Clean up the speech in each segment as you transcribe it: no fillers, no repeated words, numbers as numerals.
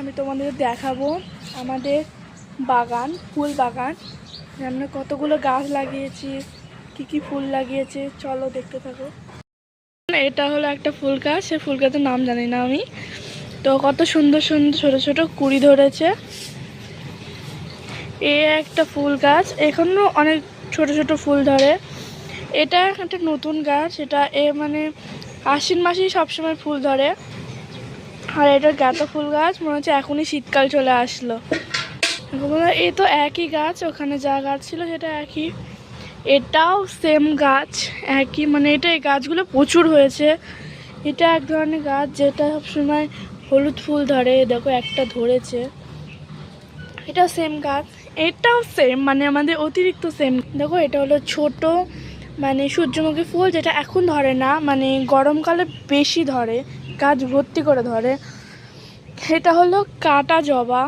আমি তোমাদের দেখাবো আমাদের বাগান, ফুল বাগান। আমরা কতগুলো গাছ লাগিয়েছি, কি ফুল লাগিয়েছে, চলো দেখতে থাকো। এটা হলো একটা ফুল গাছ, সে ফুল গাছের নাম জানি না আমি। তো কত সুন্দর সুন্দর ছোট ছোট কুড়ি ধরেছে। এ একটা ফুল গাছ, এখনো অনেক ছোট ছোট ফুল ধরে। এটা একটা নতুন গাছ, এটা মানে আশ্বিন মাসেই সবসময় ফুল ধরে। আর এটা গাঁদা ফুল গাছ, মনে হচ্ছে এখনই শীতকাল চলে আসলো। এ তো একই গাছ, ওখানে যা গাছ ছিল সেটা একই, এটাও সেম গাছ একই, মানে এটা এই গাছগুলো প্রচুর হয়েছে। এটা এক ধরনের গাছ যেটা সবসময় হলুদ ফুল ধরে, দেখো একটা ধরেছে। এটাও সেম গাছ, এটাও সেম, মানে আমাদের অতিরিক্ত সেম। দেখো এটা হলো ছোট মানে সূর্যমুখী ফুল, যেটা এখন ধরে না, মানে গরমকালে বেশি ধরে, গাছ ভর্তি করে ধরে। এটা হলো কাটা জবা,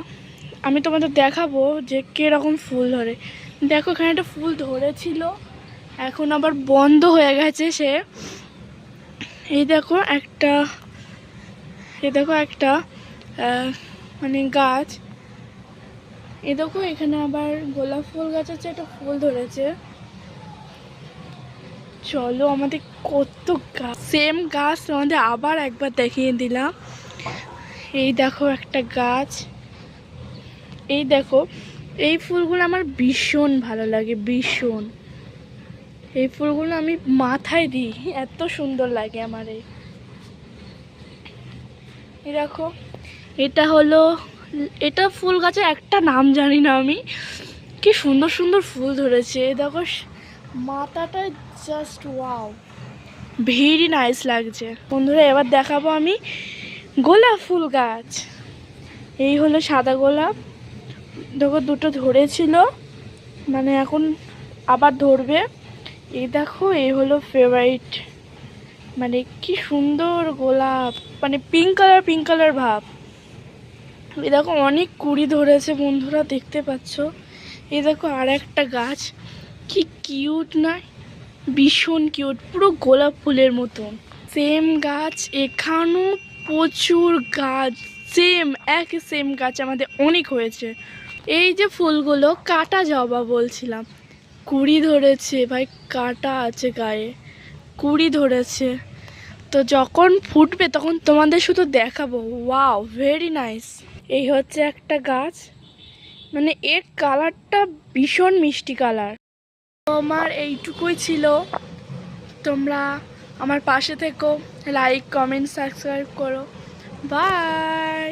আমি তোমাদের দেখাবো যে কীরকম ফুল ধরে। দেখো এখানে একটা ফুল ধরেছিল, এখন আবার বন্ধ হয়ে গেছে সে। এই দেখো একটা মানে গাছ। এই দেখো এখানে আবার গোলাপ ফুল গাছ আছে, একটা ফুল ধরেছে। চলো আমাদের কত গাছ, সেম গাছ তোমাদের আবার একবার দেখিয়ে দিলাম। এই দেখো একটা গাছ, এই দেখো এই ফুলগুলো আমার ভীষণ ভালো লাগে, ভীষণ। এই ফুলগুলো আমি মাথায় দিই, এত সুন্দর লাগে আমার। এই দেখো এটা হলো, এটা ফুল গাছের একটা নাম জানি না আমি, কি সুন্দর সুন্দর ফুল ধরেছে। এই দেখো মাথাটা জাস্ট ওয়াও, ভেরি নাইস লাগছে। বন্ধুরা এবার দেখাবো আমি গোলাপ ফুল গাছ। এই হলো সাদা গোলাপ, দেখো দুটো ধরেছিল, মানে এখন আবার ধরবে। এই দেখো এই হলো ফেভারিট, মানে কি সুন্দর গোলাপ, মানে পিঙ্ক কালার ভাব। এই দেখো অনেক কুড়ি ধরেছে বন্ধুরা, দেখতে পাচ্ছ। এই দেখো আর একটা গাছ, কি কিউট না, ভীষণ কিউট, পুরো গোলাপ ফুলের মতন। সেম গাছ, এখানেও প্রচুর গাছ, একই সেম গাছ আমাদের অনেক হয়েছে। এই যে ফুলগুলো কাটা জবা বলছিলাম, কুড়ি ধরেছে ভাই, কাটা আছে গায়ে, কুড়ি ধরেছে। তো যখন ফুটবে তখন তোমাদের শুধু দেখাবো। Wow, very nice. এই হচ্ছে একটা গাছ, মানে এর কালারটা ভীষণ মিষ্টি কালার। আমার এইটুকুই ছিল, তোমরা আমার পাশে থেকো, লাইক কমেন্ট সাবস্ক্রাইব করো। বাই।